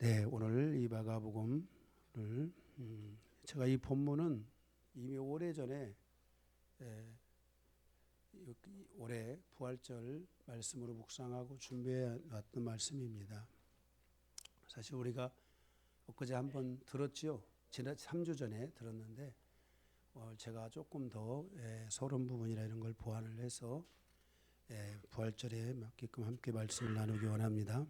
네, 오늘 이 마가복음을 제가 이 본문은 이미 오래전에 올해 부활절 말씀으로 묵상하고 준비해 왔던 말씀입니다. 사실 우리가 엊그제 한번 들었죠. 지난 3주 전에 들었는데 제가 조금 더 서론 부분이나 이런 걸 보완을 해서 부활절에 맞게끔 함께 말씀을 나누기 원합니다.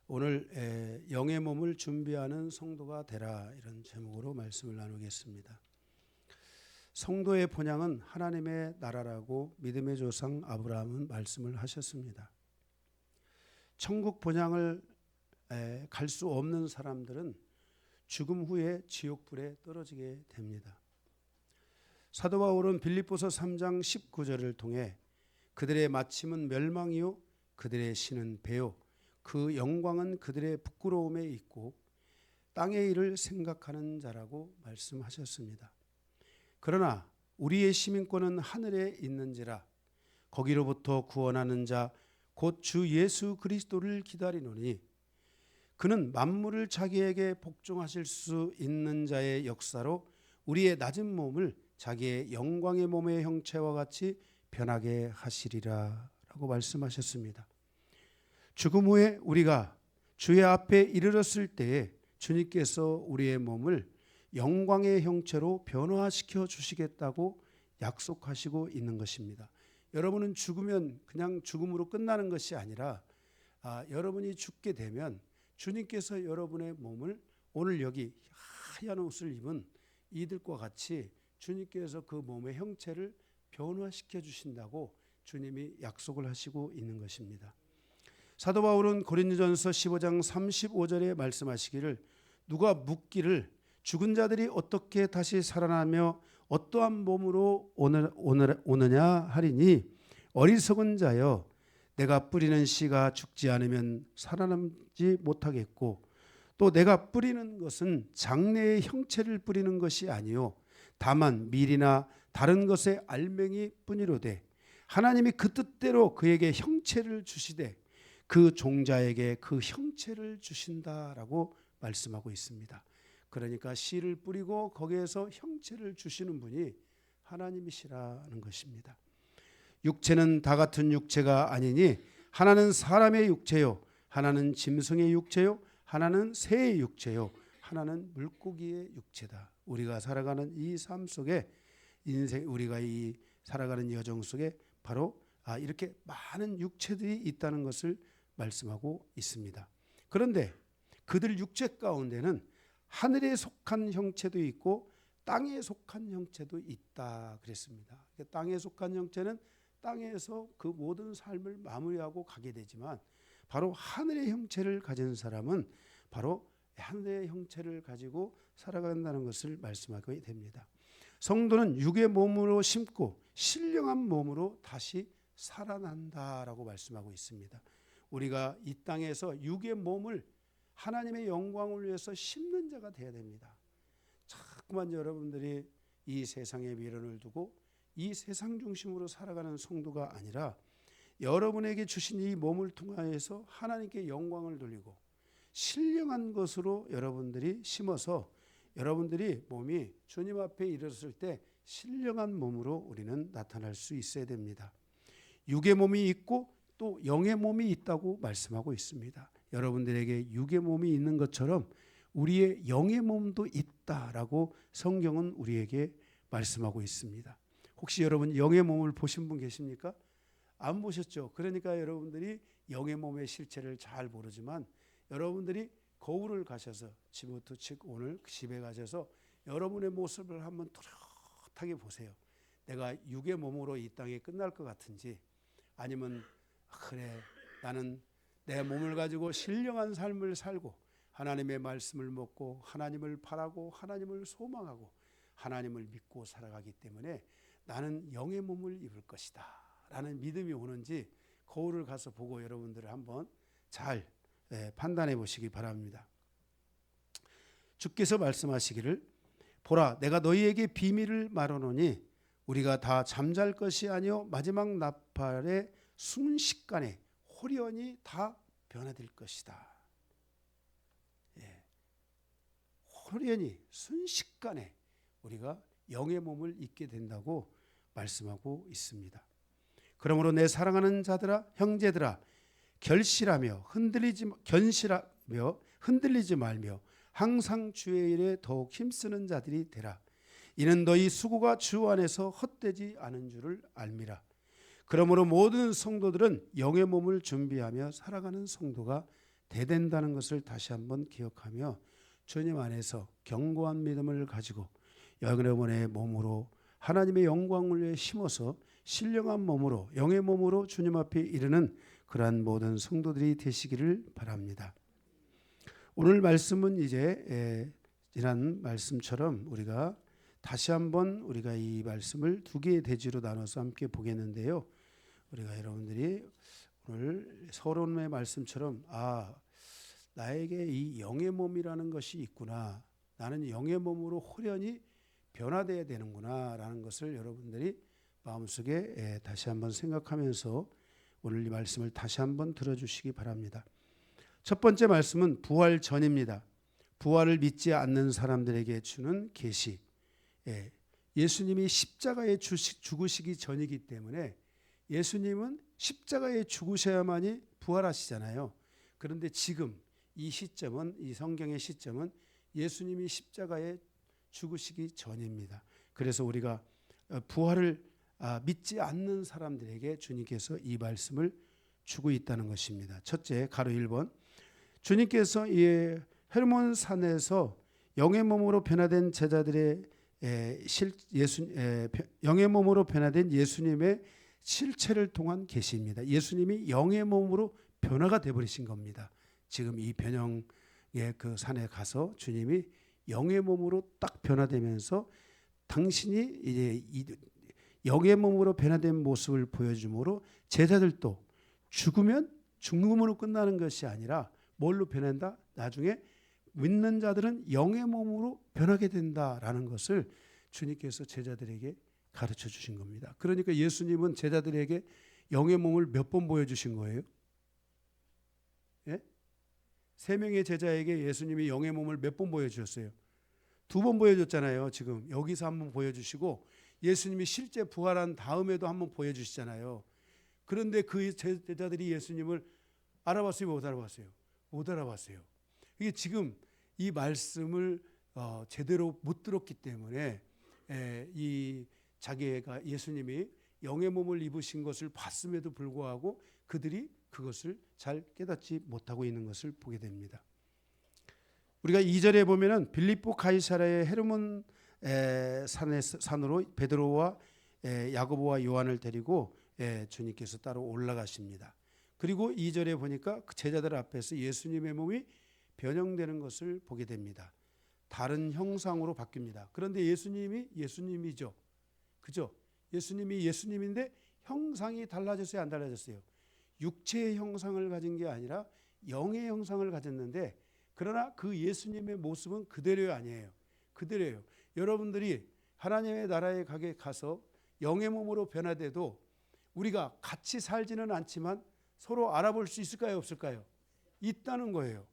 오늘 영의 몸을 준비하는 성도가 되라, 이런 제목으로 말씀을 나누겠습니다. 성도의 본향은 하나님의 나라라고 믿음의 조상 아브라함은 말씀을 하셨습니다. 천국 본향을 갈 수 없는 사람들은 죽음 후에 지옥불에 떨어지게 됩니다. 사도 바울은 빌립보서 3장 19절을 통해 그들의 마침은 멸망이요 그들의 신은 배요 그 영광은 그들의 부끄러움에 있고 땅의 일을 생각하는 자라고 말씀하셨습니다. 그러나 우리의 시민권은 하늘에 있는지라 거기로부터 구원하는 자 곧 주 예수 그리스도를 기다리노니 그는 만물을 자기에게 복종하실 수 있는 자의 역사로 우리의 낮은 몸을 자기의 영광의 몸의 형체와 같이 변하게 하시리라 라고 말씀하셨습니다. 죽음 후에 우리가 주의 앞에 이르렀을 때에 주님께서 우리의 몸을 영광의 형체로 변화시켜 주시겠다고 약속하시고 있는 것입니다. 여러분은 죽으면 그냥 죽음으로 끝나는 것이 아니라 여러분이 죽게 되면 주님께서 여러분의 몸을 오늘 여기 하얀 옷을 입은 이들과 같이 주님께서 그 몸의 형체를 변화시켜 주신다고 주님이 약속을 하시고 있는 것입니다. 사도 바울은 고린도전서 15장 35절에 말씀하시기를 누가 묻기를 죽은 자들이 어떻게 다시 살아나며 어떠한 몸으로 오느냐 하리니 어리석은 자여 내가 뿌리는 씨가 죽지 않으면 살아남지 못하겠고 또 내가 뿌리는 것은 장래의 형체를 뿌리는 것이 아니요 다만 밀이나 다른 것의 알맹이 뿐이로되 하나님이 그 뜻대로 그에게 형체를 주시되 그 종자에게 그 형체를 주신다라고 말씀하고 있습니다. 그러니까 씨를 뿌리고 거기에서 형체를 주시는 분이 하나님이시라는 것입니다. 육체는 다 같은 육체가 아니니 하나는 사람의 육체요 하나는 짐승의 육체요 하나는 새의 육체요 하나는 물고기의 육체다. 우리가 살아가는 이 삶 속에 우리가 이 살아가는 여정 속에 바로 이렇게 많은 육체들이 있다는 것을 말씀하고 있습니다. 그런데 그들 육체 가운데는 하늘에 속한 형체도 있고 땅에 속한 형체도 있다 그랬습니다. 땅에 속한 형체는 땅에서 그 모든 삶을 마무리하고 가게 되지만 바로 하늘의 형체를 가진 사람은 바로 하늘의 형체를 가지고 살아간다는 것을 말씀하게 됩니다. 성도는 육의 몸으로 심고 신령한 몸으로 다시 살아난다라고 말씀하고 있습니다. 우리가 이 땅에서 육의 몸을 하나님의 영광을 위해서 심는 자가 되어야 됩니다. 자꾸만 여러분들이 이 세상에 미련을 두고 이 세상 중심으로 살아가는 성도가 아니라 여러분에게 주신 이 몸을 통하여서 하나님께 영광을 돌리고 신령한 것으로 여러분들이 심어서 여러분들이 몸이 주님 앞에 이르렀을 때 신령한 몸으로 우리는 나타날 수 있어야 됩니다. 육의 몸이 있고 또 영의 몸이 있다고 말씀하고 있습니다. 여러분들에게 육의 몸이 있는 것처럼 우리의 영의 몸도 있다라고 성경은 우리에게 말씀하고 있습니다. 혹시 여러분 영의 몸을 보신 분 계십니까? 안 보셨죠? 그러니까 여러분들이 영의 몸의 실체를 잘 모르지만 여러분들이 거울을 가셔서 즉 오늘 집에 가셔서 여러분의 모습을 한번 뚜렷하게 보세요. 내가 육의 몸으로 이 땅에 끝날 것 같은지 아니면 그래 나는 내 몸을 가지고 신령한 삶을 살고 하나님의 말씀을 먹고 하나님을 바라고 하나님을 소망하고 하나님을 믿고 살아가기 때문에 나는 영의 몸을 입을 것이다 라는 믿음이 오는지 거울을 가서 보고 여러분들을 한번 잘 판단해 보시기 바랍니다. 주께서 말씀하시기를 보라 내가 너희에게 비밀을 말하노니 우리가 다 잠잘 것이 아니요 마지막 나팔의 순식간에 홀연히 다 변화될 것이다. 호련히 순식간에 우리가 영의 몸을 입게 된다고 말씀하고 있습니다. 그러므로 내 사랑하는 자들아, 형제들아, 견실하며 흔들리지 말며 항상 주의 일에 더욱 힘쓰는 자들이 되라. 이는 너희 수고가 주 안에서 헛되지 않은 줄을 알미라. 그러므로 모든 성도들은 영의 몸을 준비하며 살아가는 성도가 되된다는 것을 다시 한번 기억하며 주님 안에서 견고한 믿음을 가지고 여러분의 몸으로 하나님의 영광을 위해 심어서 신령한 몸으로 영의 몸으로 주님 앞에 이르는 그러한 모든 성도들이 되시기를 바랍니다. 오늘 말씀은 이제 지난 말씀처럼 우리가 다시 한번 우리가 이 말씀을 두 개의 대지로 나눠서 함께 보겠는데요. 우리가 여러분들이 오늘 서론의 말씀처럼 나에게 이 영의 몸이라는 것이 있구나. 나는 영의 몸으로 호련히 변화되어야 되는구나 라는 것을 여러분들이 마음속에 다시 한번 생각하면서 오늘 이 말씀을 다시 한번 들어주시기 바랍니다. 첫 번째 말씀은 부활 전입니다. 부활을 믿지 않는 사람들에게 주는 계시. 예수님이 십자가에 죽으시기 전이기 때문에 예수님은 십자가에 죽으셔야만이 부활하시잖아요. 그런데 지금 이 시점은, 이 성경의 시점은 예수님이 십자가에 죽으시기 전입니다. 그래서 우리가 부활을 믿지 않는 사람들에게 주님께서 이 말씀을 주고 있다는 것입니다. 첫째, 가로 1번. 주님께서 이 헤르몬 산에서 영의 몸으로 변화된 제자들의 영의 몸으로 변화된 예수님의 실체를 통한 계시입니다. 예수님이 영의 몸으로 변화가 되어버리신 겁니다. 지금 이 변형의 그 산에 가서 주님이 영의 몸으로 딱 변화되면서 당신이 이제 영의 몸으로 변화된 모습을 보여줌으로 제자들도 죽으면 죽음으로 끝나는 것이 아니라 뭘로 변한다? 나중에 믿는 자들은 영의 몸으로 변하게 된다라는 것을 주님께서 제자들에게 가르쳐 주신 겁니다. 그러니까 예수님은 제자들에게 영의 몸을 몇 번 보여주신 거예요? 예? 3명의 제자에게 예수님이 영의 몸을 몇 번 보여주셨어요? 2번 보여줬잖아요. 지금 여기서 한번 보여주시고 예수님이 실제 부활한 다음에도 한번 보여주시잖아요. 그런데 그 제자들이 예수님을 알아봤어요? 못 알아봤어요? 못 알아봤어요. 이게 지금 이 말씀을 제대로 못 들었기 때문에 이 자기가 예수님이 영의 몸을 입으신 것을 봤음에도 불구하고 그들이 그것을 잘 깨닫지 못하고 있는 것을 보게 됩니다. 우리가 2절에 보면은 빌립보 가이사랴의 헤르몬 산으로 베드로와 야고보와 요한을 데리고 주님께서 따로 올라가십니다. 그리고 2절에 보니까 그 제자들 앞에서 예수님의 몸이 변형되는 것을 보게 됩니다. 다른 형상으로 바뀝니다. 그런데 예수님이 예수님이죠. 그죠? 예수님이 예수님인데 형상이 달라졌어요? 안 달라졌어요? 육체의 형상을 가진 게 아니라 영의 형상을 가졌는데 그러나 그 예수님의 모습은 그대로 아니에요. 그대로예요. 여러분들이 하나님의 나라에 가서 영의 몸으로 변화돼도 우리가 같이 살지는 않지만 서로 알아볼 수 있을까요? 없을까요? 있다는 거예요.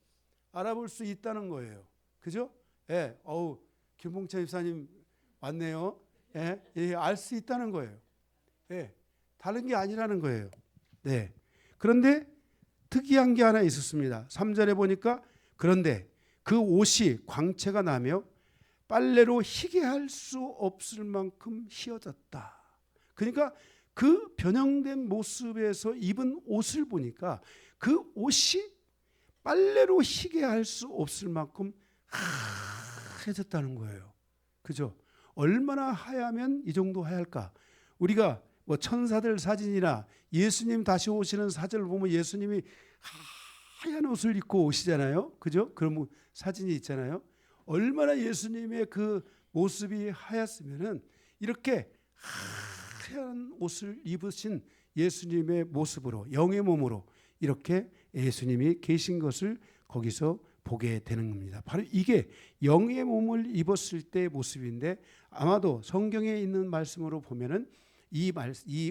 알아볼 수 있다는 거예요. 그죠? 예, 김봉철 집사님 왔네요. 예, 알 수 있다는 거예요. 예, 다른 게 아니라는 거예요. 네. 그런데 특이한 게 하나 있었습니다. 3절에 보니까 그런데 그 옷이 광채가 나며 빨래로 희게 할 수 없을 만큼 희어졌다. 그러니까 그 변형된 모습에서 입은 옷을 보니까 그 옷이 빨래로 희게 할 수 없을 만큼 하얘졌다는 거예요. 그죠? 얼마나 하얗면 이 정도 하얄까? 우리가 뭐 천사들 사진이나 예수님 다시 오시는 사진을 보면 예수님이 하얀 옷을 입고 오시잖아요. 그죠? 그런 사진이 있잖아요. 얼마나 예수님의 그 모습이 하얗으면은 이렇게 하얀 옷을 입으신 예수님의 모습으로 영의 몸으로 이렇게 예수님이 계신 것을 거기서 보게 되는 겁니다. 바로 이게 영의 몸을 입었을 때의 모습인데 아마도 성경에 있는 말씀으로 보면은 이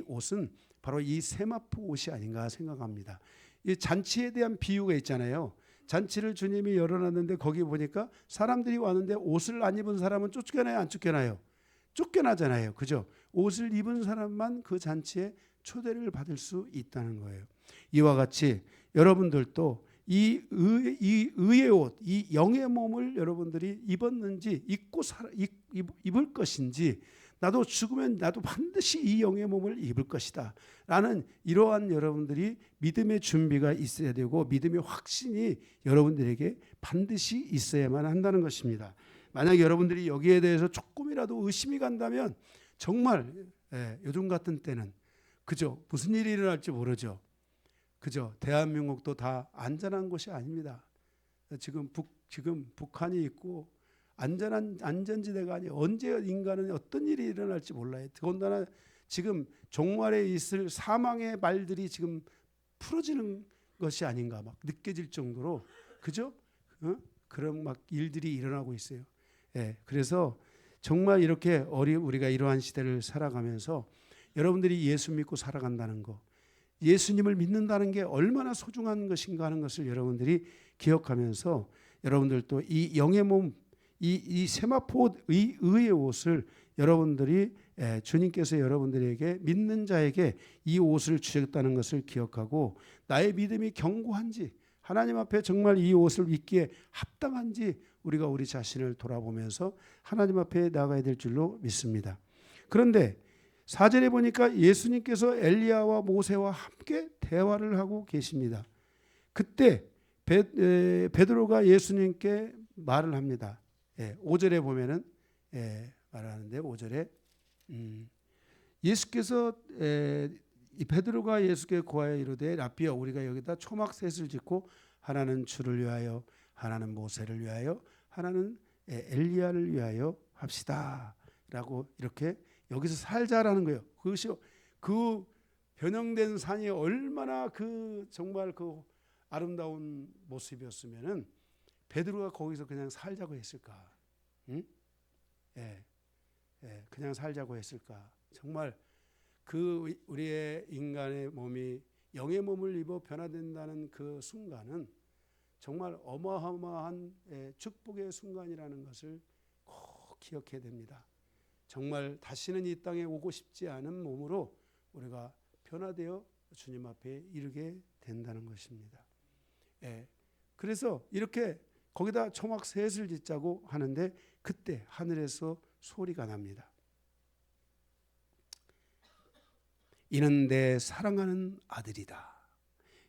옷은 바로 이 세마포 옷이 아닌가 생각합니다. 이 잔치에 대한 비유가 있잖아요. 잔치를 주님이 열어놨는데 거기 보니까 사람들이 왔는데 옷을 안 입은 사람은 쫓겨나요, 안 쫓겨나요? 쫓겨나잖아요. 그죠? 옷을 입은 사람만 그 잔치에 초대를 받을 수 있다는 거예요. 이와 같이 여러분들도 이 의의 옷, 이 영의 몸을 여러분들이 입었는지 입을 것인지, 나도 죽으면 나도 반드시 이 영의 몸을 입을 것이다 라는 이러한 여러분들이 믿음의 준비가 있어야 되고 믿음의 확신이 여러분들에게 반드시 있어야만 한다는 것입니다. 만약 여러분들이 여기에 대해서 조금이라도 의심이 간다면 정말 요즘 같은 때는 그죠? 무슨 일이 일어날지 모르죠. 그죠? 대한민국도 다 안전한 곳이 아닙니다. 지금 북한이 있고 안전한 안전지대가 아니에요. 언제 인간은 어떤 일이 일어날지 몰라요. 더군다나 지금 종말에 있을 사망의 말들이 지금 풀어지는 것이 아닌가 막 느껴질 정도로 그죠? 그런 막 일들이 일어나고 있어요. 그래서 정말 이렇게 우리가 이러한 시대를 살아가면서 여러분들이 예수 믿고 살아간다는 거, 예수님을 믿는다는 게 얼마나 소중한 것인가 하는 것을 여러분들이 기억하면서 여러분들도 이 영의 몸, 이 세마포 의의 옷을 여러분들이 주님께서 여러분들에게 믿는 자에게 이 옷을 주셨다는 것을 기억하고 나의 믿음이 견고한지 하나님 앞에 정말 이 옷을 입기에 합당한지 우리가 우리 자신을 돌아보면서 하나님 앞에 나가야 될 줄로 믿습니다. 그런데 4절에 보니까 예수님께서 엘리야와 모세와 함께 대화를 하고 계십니다. 그때 베드로가 예수님께 말을 합니다. 5절에 보면은 말하는데 5절에 예수께서 베드로가 예수께 고하여 이르되 라삐여 우리가 여기다 초막셋을 짓고 하나는 주를 위하여 하나는 모세를 위하여 하나는 엘리야를 위하여 합시다 라고 이렇게 여기서 살자라는 거예요. 그것이 그 변형된 산이 얼마나 정말 그 아름다운 모습이었으면은 베드로가 거기서 그냥 살자고 했을까? 응? 그냥 살자고 했을까? 정말 그 우리의 인간의 몸이 영의 몸을 입어 변화된다는 그 순간은 정말 어마어마한 축복의 순간이라는 것을 꼭 기억해야 됩니다. 정말 다시는 이 땅에 오고 싶지 않은 몸으로 우리가 변화되어 주님 앞에 이르게 된다는 것입니다. 그래서 이렇게 거기다 초막셋을 짓자고 하는데 그때 하늘에서 소리가 납니다. 이는 내 사랑하는 아들이다.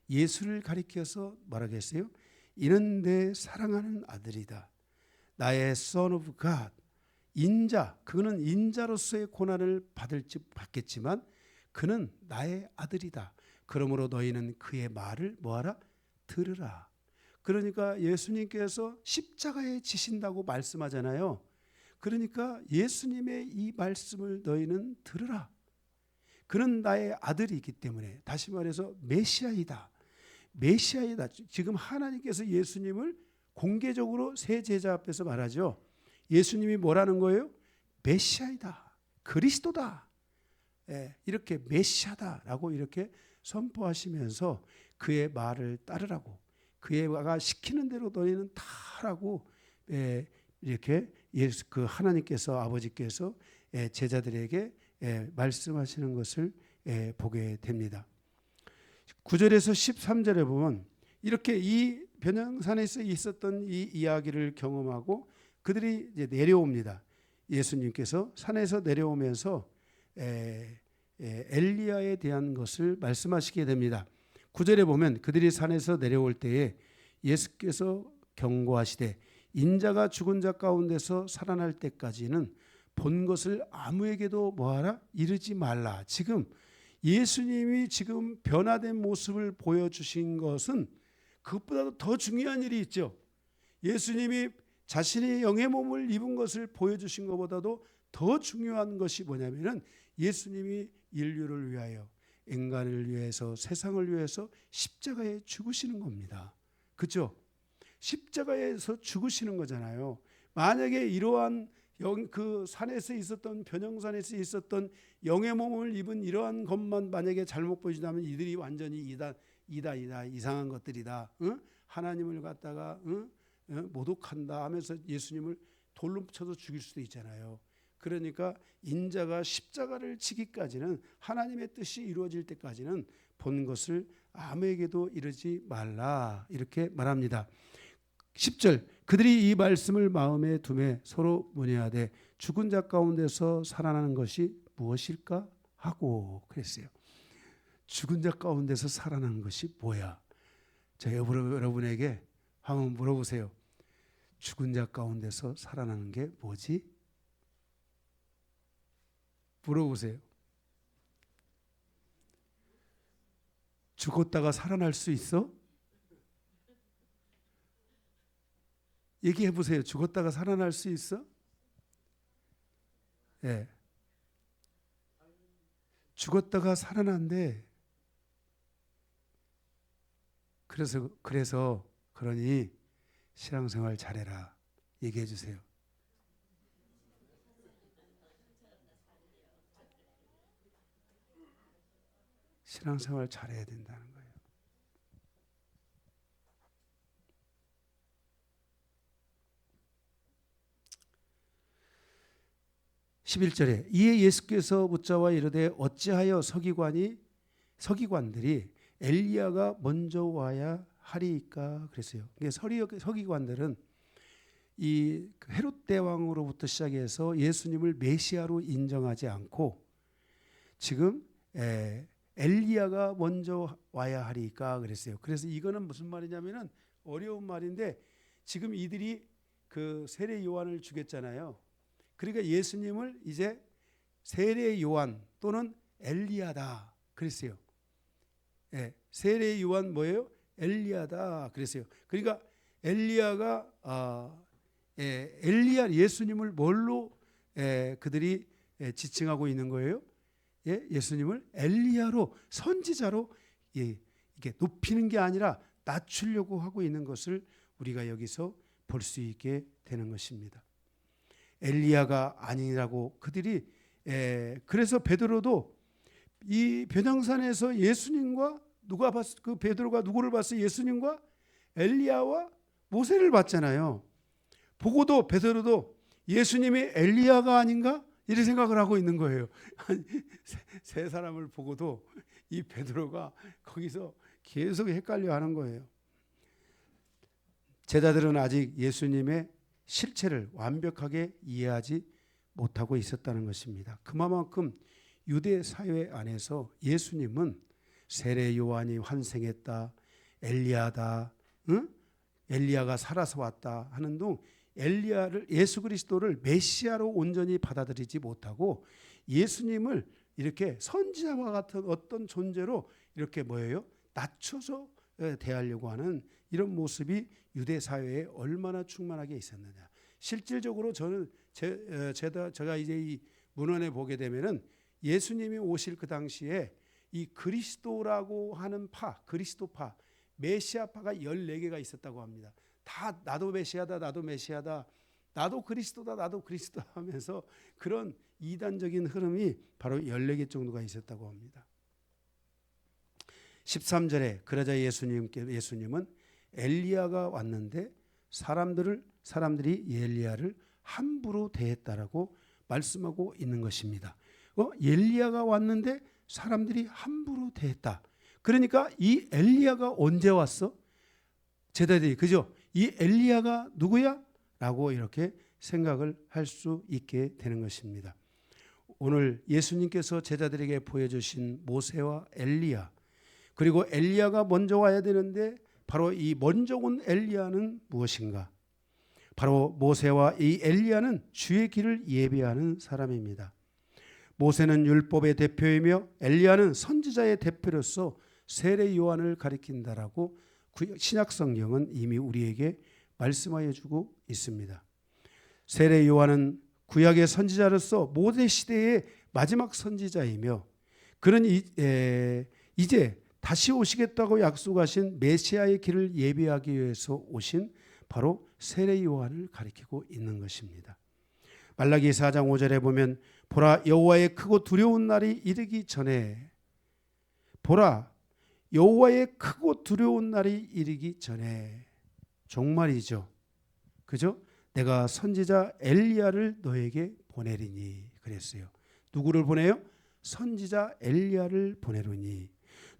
예수를 가리켜서 말하겠어요? 이는 내 사랑하는 아들이다. 나의 Son of God. 인자, 그는 인자로서의 고난을 받겠지만 그는 나의 아들이다. 그러므로 너희는 그의 말을 뭐하라? 들으라. 그러니까 예수님께서 십자가에 지신다고 말씀하잖아요. 그러니까 예수님의 이 말씀을 너희는 들으라. 그는 나의 아들이기 때문에 다시 말해서 메시아이다. 메시아이다. 지금 하나님께서 예수님을 공개적으로 세 제자 앞에서 말하죠. 예수님이 뭐라는 거예요? 메시아이다. 그리스도다. 이렇게 메시아다라고 이렇게 선포하시면서 그의 말을 따르라고 그가 시키는 대로 너희는 다 하라고 이렇게 그 하나님께서 아버지께서 제자들에게 말씀하시는 것을 보게 됩니다. 9절에서 13절에 보면 이렇게 이 변형산에서 있었던 이 이야기를 경험하고 그들이 이제 내려옵니다. 예수님께서 산에서 내려오면서 엘리야에 대한 것을 말씀하시게 됩니다. 9절에 보면 그들이 산에서 내려올 때에 예수께서 경고하시되 인자가 죽은 자 가운데서 살아날 때까지는 본 것을 아무에게도 뭐하라? 이르지 말라. 지금 예수님이 지금 변화된 모습을 보여주신 것은 그것보다도 더 중요한 일이 있죠. 예수님이 자신의 영의 몸을 입은 것을 보여주신 것보다도 더 중요한 것이 뭐냐면은 예수님이 인류를 위하여 인간을 위해서 세상을 위해서 십자가에 죽으시는 겁니다. 그렇죠? 십자가에서 죽으시는 거잖아요. 만약에 이러한 그 산에서 있었던 변형산에서 있었던 영의 몸을 입은 이러한 것만 만약에 잘못 보여준다면 이들이 완전히 이다 이상한 것들이다. 하나님을 갖다가 모독한다 하면서 예수님을 돌로 쳐서 죽일 수도 있잖아요. 그러니까 인자가 십자가를 지기까지는, 하나님의 뜻이 이루어질 때까지는 본 것을 아무에게도 이르지 말라, 이렇게 말합니다. 10절, 그들이 이 말씀을 마음에 두매 서로 문의하되 죽은 자 가운데서 살아나는 것이 무엇일까 하고 그랬어요. 죽은 자 가운데서 살아나는 것이 뭐야? 자, 여러분에게 한번 물어보세요. 죽은 자 가운데서 살아나는 게 뭐지? 물어보세요. 죽었다가 살아날 수 있어? 얘기해 보세요. 죽었다가 살아날 수 있어? 예. 죽었다가 살아난대. 그러니 신앙생활 잘해라. 얘기해 주세요. 신앙생활 잘해야 된다는 거예요. 11절에 이에 예수께서 붙잡아 이르되 어찌하여 서기관들이 엘리야가 먼저 와야 하리이까 그랬어요. 서기관들은 이 헤롯 대왕으로부터 시작해서 예수님을 메시아로 인정하지 않고 지금 엘리야가 먼저 와야 하리까 그랬어요. 그래서 이거는 무슨 말이냐면은 어려운 말인데, 지금 이들이 그 세례 요한을 죽였잖아요. 그러니까 예수님을 이제 세례 요한 또는 엘리야다 그랬어요. 예, 세례 요한 뭐예요? 엘리야다 그랬어요. 그러니까 엘리야가 엘리야 예수님을 뭘로 그들이 지칭하고 있는 거예요? 예수님을 엘리야로, 선지자로 이게 높이는 게 아니라 낮추려고 하고 있는 것을 우리가 여기서 볼 수 있게 되는 것입니다. 엘리야가 아니라고 그들이 그래서 베드로도 이 변향산에서 예수님과 누가 봤어? 그 베드로가 누구를 봤어? 예수님과 엘리야와 모세를 봤잖아요. 보고도 베드로도 예수님이 엘리야가 아닌가? 이런 생각을 하고 있는 거예요. 세 사람을 보고도 이 베드로가 거기서 계속 헷갈려 하는 거예요. 제자들은 아직 예수님의 실체를 완벽하게 이해하지 못하고 있었다는 것입니다. 그만큼 유대 사회 안에서 예수님은 세례 요한이 환생했다, 엘리야다, 엘리야가 살아서 왔다 하는 등 예수 그리스도를 메시아로 온전히 받아들이지 못하고 예수님을 이렇게 선지자와 같은 어떤 존재로 이렇게 낮춰서 대하려고 하는 이런 모습이 유대 사회에 얼마나 충만하게 있었느냐. 실질적으로 저는 제가 이제 이 문헌에 보게 되면은 예수님이 오실 그 당시에 이 그리스도라고 하는 그리스도파, 메시아파가 14개가 있었다고 합니다. 다 나도 메시아다, 나도 메시아다, 나도 그리스도다, 나도 그리스도다 하면서 그런 이단적인 흐름이 바로 14개 정도가 있었다고 합니다. 13절에 그러자 예수님은 엘리야가 왔는데 사람들이 엘리야를 함부로 대했다라고 말씀하고 있는 것입니다. 엘리야가 왔는데 사람들이 함부로 대했다. 그러니까 이 엘리야가 언제 왔어? 제자들이 그죠? 이 엘리야가 누구야? 라고 이렇게 생각을 할 수 있게 되는 것입니다. 오늘 예수님께서 제자들에게 보여주신 모세와 엘리야, 그리고 엘리야가 먼저 와야 되는데 바로 이 먼저 온 엘리야는 무엇인가? 바로 모세와 이 엘리야는 주의 길을 예비하는 사람입니다. 모세는 율법의 대표이며 엘리야는 선지자의 대표로서 세례 요한을 가리킨다라고 신약 성경은 이미 우리에게 말씀하여 주고 있습니다. 세례 요한은 구약의 선지자로서 모세 시대의 마지막 선지자이며 그는 이제 다시 오시겠다고 약속하신 메시아의 길을 예비하기 위해서 오신 바로 세례 요한을 가리키고 있는 것입니다. 말라기 4장 5절에 보면 보라 여호와의 크고 두려운 날이 이르기 전에 보라 여호와의 크고 두려운 날이 이르기 전에, 종말이죠. 그죠? 내가 선지자 엘리야를 너에게 보내리니 그랬어요. 누구를 보내요? 선지자 엘리야를 보내리니.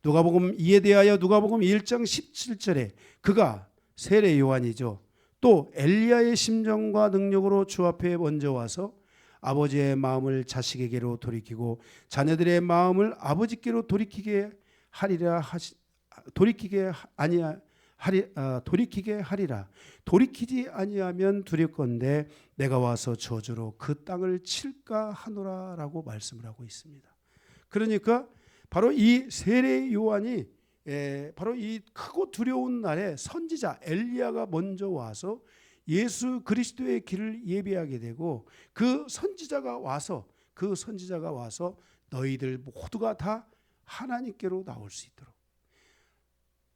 누가복음 이에 대하여 누가복음 1장 17절에 그가 세례 요한이죠. 또 엘리야의 심정과 능력으로 주 앞에 먼저 와서 아버지의 마음을 자식에게로 돌이키고 자녀들의 마음을 아버지께로 돌이키게 하리라 돌이키지 아니하면 두렵건대 내가 와서 저주로 그 땅을 칠까 하노라라고 말씀을 하고 있습니다. 그러니까 바로 이 세례 요한이 바로 이 크고 두려운 날에 선지자 엘리야가 먼저 와서 예수 그리스도의 길을 예비하게 되고 그 선지자가 와서 너희들 모두가 다 하나님께로 나올 수 있도록,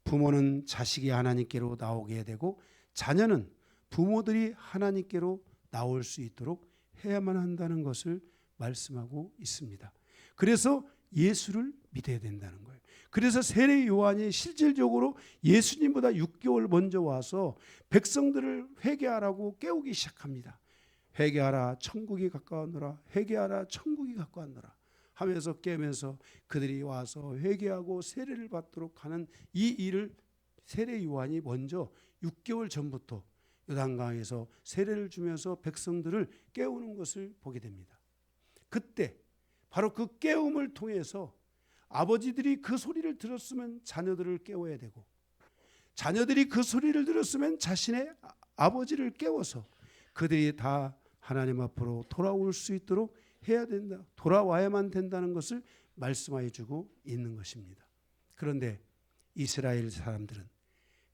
부모는 자식이 하나님께로 나오게 되고 자녀는 부모들이 하나님께로 나올 수 있도록 해야만 한다는 것을 말씀하고 있습니다. 그래서 예수를 믿어야 된다는 거예요. 그래서 세례 요한이 실질적으로 예수님보다 6개월 먼저 와서 백성들을 회개하라고 깨우기 시작합니다. 회개하라 천국이 가까웠노라, 회개하라 천국이 가까웠노라 하면서 깨면서 그들이 와서 회개하고 세례를 받도록 하는 이 일을 세례 요한이 먼저 6개월 전부터 요단강에서 세례를 주면서 백성들을 깨우는 것을 보게 됩니다. 그때 바로 그 깨움을 통해서 아버지들이 그 소리를 들었으면 자녀들을 깨워야 되고, 자녀들이 그 소리를 들었으면 자신의 아버지를 깨워서 그들이 다 하나님 앞으로 돌아올 수 있도록 해야 된다, 돌아와야만 된다는 것을 말씀해 주고 있는 것입니다. 그런데 이스라엘 사람들은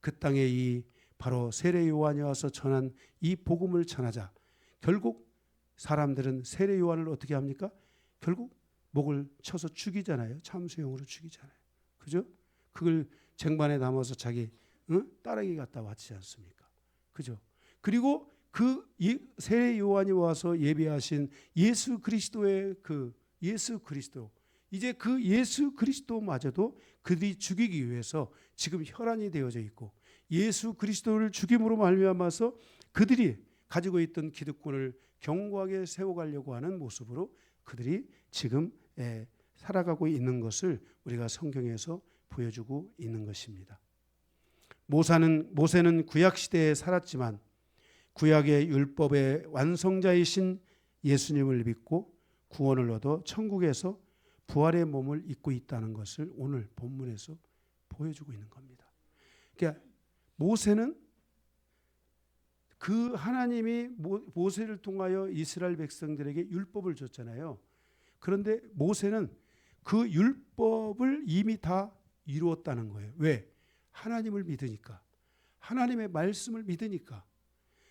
그 땅에 이 바로 세례 요한이 와서 전한 이 복음을 전하자 결국 사람들은 세례 요한을 어떻게 합니까? 결국 목을 쳐서 죽이잖아요. 참수형으로 죽이잖아요. 그죠? 그걸 쟁반에 담아서 자기 딸에게 갖다 바치지 않습니까? 그죠? 그리고 그 세례 요한이 와서 예비하신 예수 그리스도의 이제 그 예수 그리스도마저도 그들이 죽이기 위해서 지금 혈안이 되어져 있고, 예수 그리스도를 죽임으로 말미암아서 그들이 가지고 있던 기득권을 견고하게 세워가려고 하는 모습으로 그들이 지금 살아가고 있는 것을 우리가 성경에서 보여주고 있는 것입니다. 모세는 구약 시대에 살았지만 구약의 율법의 완성자이신 예수님을 믿고 구원을 얻어 천국에서 부활의 몸을 입고 있다는 것을 오늘 본문에서 보여주고 있는 겁니다. 그러니까 모세는 그 하나님이 모세를 통하여 이스라엘 백성들에게 율법을 줬잖아요. 그런데 모세는 그 율법을 이미 다 이루었다는 거예요. 왜? 하나님을 믿으니까, 하나님의 말씀을 믿으니까.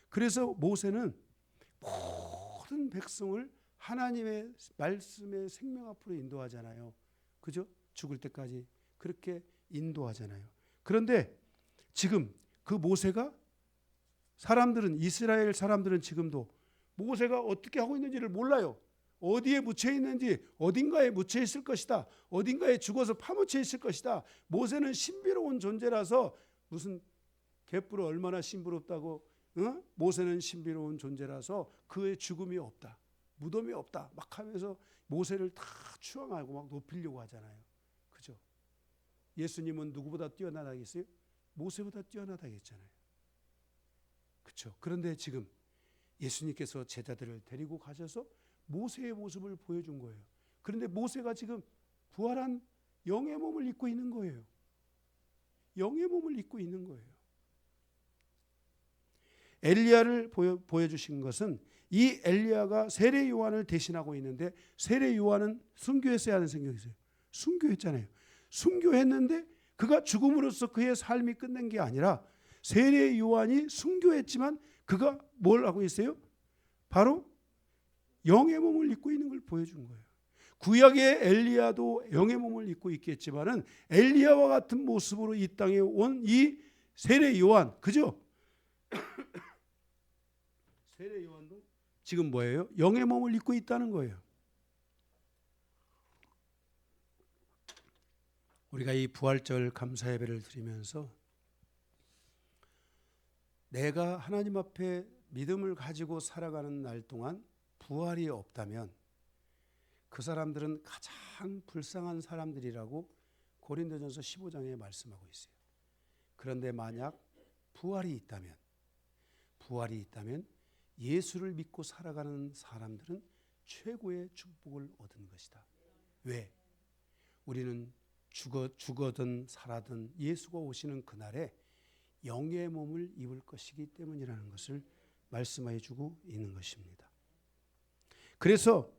그래서 모세는 모든 백성을 하나님의 말씀의 생명 앞으로 인도하잖아요. 그죠? 죽을 때까지 그렇게 인도하잖아요. 그런데 지금 그 모세가 이스라엘 사람들은 지금도 모세가 어떻게 하고 있는지를 몰라요. 어디에 묻혀 있는지, 어딘가에 묻혀 있을 것이다, 어딘가에 죽어서 파묻혀 있을 것이다. 모세는 신비로운 존재라서, 무슨 갯불은 얼마나 신비롭다고, 모세는 신비로운 존재라서 그의 죽음이 없다, 무덤이 없다 막 하면서 모세를 다 추앙하고 막 높이려고 하잖아요. 그죠? 예수님은 누구보다 뛰어나다겠어요? 모세보다 뛰어나다겠잖아요. 그렇죠? 그런데 지금 예수님께서 제자들을 데리고 가셔서 모세의 모습을 보여준 거예요. 그런데 모세가 지금 부활한 영의 몸을 입고 있는 거예요. 영의 몸을 입고 있는 거예요. 엘리야를 보여주신 것은 이 엘리야가 세례 요한을 대신하고 있는데, 세례 요한은 순교했어야 하는 생각이 있어요. 순교했잖아요. 순교했는데 그가 죽음으로써 그의 삶이 끝난 게 아니라 세례 요한이 순교했지만 그가 뭘 하고 있어요? 바로 영의 몸을 입고 있는 걸 보여준 거예요. 구약의 엘리야도 영의 몸을 입고 있겠지만은 엘리야와 같은 모습으로 이 땅에 온 이 세례 요한, 그죠? 세례 요한도 지금 뭐예요? 영의 몸을 입고 있다는 거예요. 우리가 이 부활절 감사 예배를 드리면서 내가 하나님 앞에 믿음을 가지고 살아가는 날 동안 부활이 없다면 그 사람들은 가장 불쌍한 사람들이라고 고린도전서 15장에 말씀하고 있어요. 그런데 만약 부활이 있다면 예수를 믿고 살아가는 사람들은 최고의 축복을 얻은 것이다. 왜? 우리는 죽어든 살아든 예수가 오시는 그날에 영의 몸을 입을 것이기 때문이라는 것을 말씀해 주고 있는 것입니다. 그래서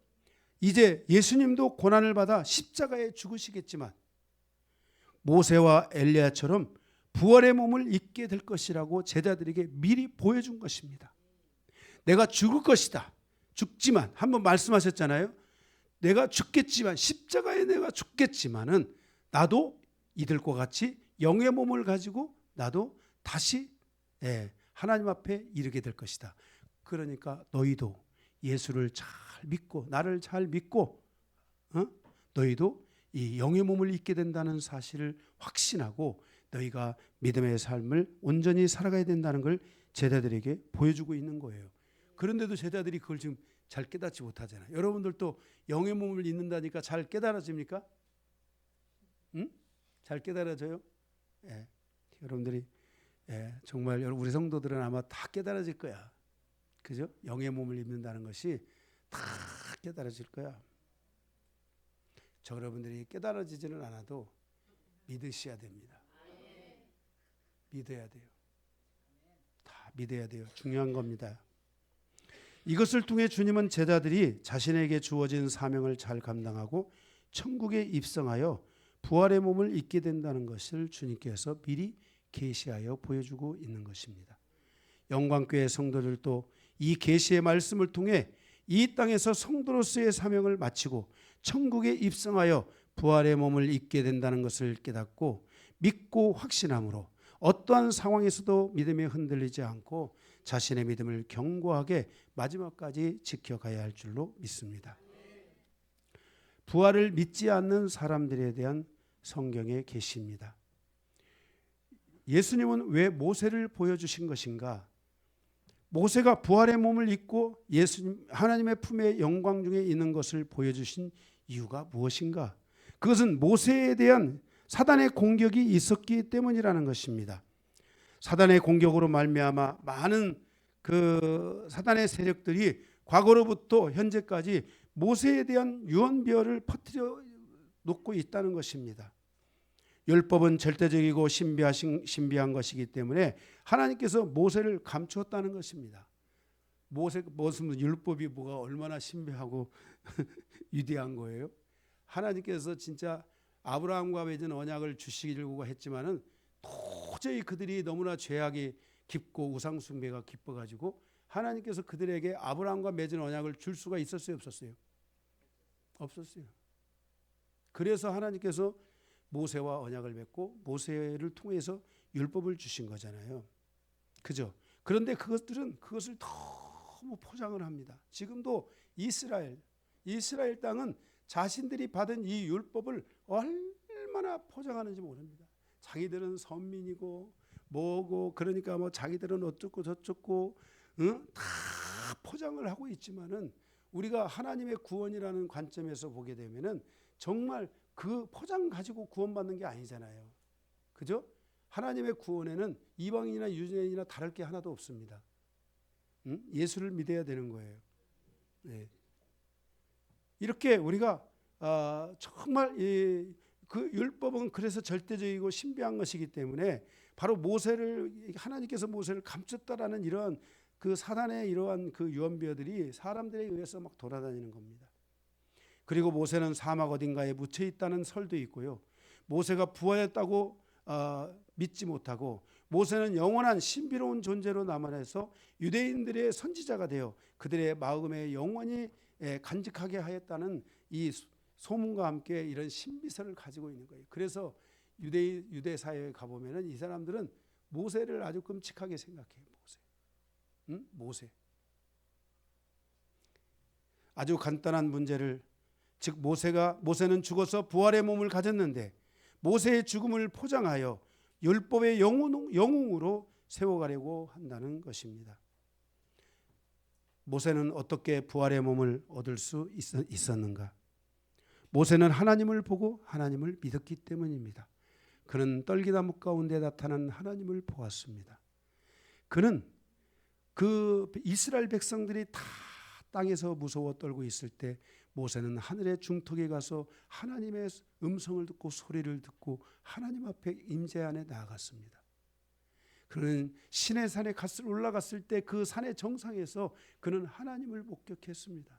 이제 예수님도 고난을 받아 십자가에 죽으시겠지만 모세와 엘리야처럼 부활의 몸을 입게 될 것이라고 제자들에게 미리 보여준 것입니다. 내가 죽을 것이다. 죽지만 한번 말씀하셨잖아요. 내가 죽겠지만 십자가에 내가 죽겠지만은 나도 이들과 같이 영의 몸을 가지고 나도 다시 하나님 앞에 이르게 될 것이다. 그러니까 너희도 예수를 잘 믿고 나를 잘 믿고 너희도 이 영의 몸을 입게 된다는 사실을 확신하고 너희가 믿음의 삶을 온전히 살아가야 된다는 걸 제자들에게 보여주고 있는 거예요. 그런데도 제자들이 그걸 지금 잘 깨닫지 못하잖아요. 여러분들도 영의 몸을 입는다니까 잘 깨달아집니까? 응? 잘 깨달아져요? 예. 여러분들이 정말 우리 성도들은 아마 다 깨달아질 거야. 그죠? 영의 몸을 입는다는 것이 다 깨달아질 거야. 저 여러분들이 깨달아지지는 않아도 믿으셔야 됩니다. 믿어야 돼요. 다 믿어야 돼요. 중요한 겁니다. 이것을 통해 주님은 제자들이 자신에게 주어진 사명을 잘 감당하고 천국에 입성하여 부활의 몸을 입게 된다는 것을 주님께서 미리 계시하여 보여주고 있는 것입니다. 영광교회 성도들도 이 계시의 말씀을 통해 이 땅에서 성도로서의 사명을 마치고 천국에 입성하여 부활의 몸을 입게 된다는 것을 깨닫고 믿고 확신함으로 어떠한 상황에서도 믿음에 흔들리지 않고 자신의 믿음을 견고하게 마지막까지 지켜가야 할 줄로 믿습니다. 부활을 믿지 않는 사람들에 대한 성경의 계시입니다. 예수님은 왜 모세를 보여주신 것인가? 모세가 부활의 몸을 입고 예수님 하나님의 품에 영광 중에 있는 것을 보여주신 이유가 무엇인가? 그것은 모세에 대한 사단의 공격이 있었기 때문이라는 것입니다. 사단의 공격으로 말미암아 많은 그 사단의 세력들이 과거로부터 현재까지 모세에 대한 유언비어를 퍼뜨려 놓고 있다는 것입니다. 율법은 절대적이고 신비한 것이기 때문에 하나님께서 모세를 감추었다는 것입니다. 무슨 율법이 뭐가 얼마나 신비하고 위대한 거예요? 하나님께서 진짜 아브라함과 맺은 언약을 주시려고 했지만은 도저히 그들이 너무나 죄악이 깊고 우상 숭배가 깊어가지고 하나님께서 그들에게 아브라함과 맺은 언약을 줄 수가 있었어요, 없었어요? 없었어요. 그래서 하나님께서 모세와 언약을 맺고 모세를 통해서 율법을 주신 거잖아요. 그죠? 그런데 그것들은 그것을 너무 포장을 합니다. 지금도 이스라엘 땅은 자신들이 받은 이 율법을 얼마나 포장하는지 모릅니다. 자기들은 선민이고 뭐고 그러니까 뭐 자기들은 어쩌고 저쩌고 다 포장을 하고 있지만은 우리가 하나님의 구원이라는 관점에서 보게 되면은 정말 그 포장 가지고 구원받는 게 아니잖아요. 그죠? 하나님의 구원에는 이방인이나 유대인이나 다를 게 하나도 없습니다. 예수를 믿어야 되는 거예요. 네. 이렇게 우리가 정말 그 율법은 그래서 절대적이고 신비한 것이기 때문에 바로 하나님께서 모세를 감췄다라는 이러한 그 사단의 이러한 그 유언비어들이 사람들에 의해서 막 돌아다니는 겁니다. 그리고 모세는 사막 어딘가에 묻혀 있다는 설도 있고요. 모세가 부활했다고 믿지 못하고 모세는 영원한 신비로운 존재로 남아내서 유대인들의 선지자가 되어 그들의 마음에 영원히 간직하게 하였다는 이 소문과 함께 이런 신비설을 가지고 있는 거예요. 그래서 유대 사회에 가보면은 이 사람들은 모세를 아주 끔찍하게 생각해요. 모세. 아주 간단한 문제를 즉 모세는 죽어서 부활의 몸을 가졌는데 모세의 죽음을 포장하여 율법의 영웅으로 세워가려고 한다는 것입니다. 모세는 어떻게 부활의 몸을 얻을 수 있었는가? 모세는 하나님을 보고 하나님을 믿었기 때문입니다. 그는 떨기나무 가운데 나타난 하나님을 보았습니다. 그는 그 이스라엘 백성들이 다 땅에서 무서워 떨고 있을 때 모세는 하늘의 중턱에 가서 하나님의 음성을 듣고 소리를 듣고 하나님 앞에 임재 안에 나아갔습니다. 그는 시내산에 올라갔을 때 그 산의 정상에서 그는 하나님을 목격했습니다.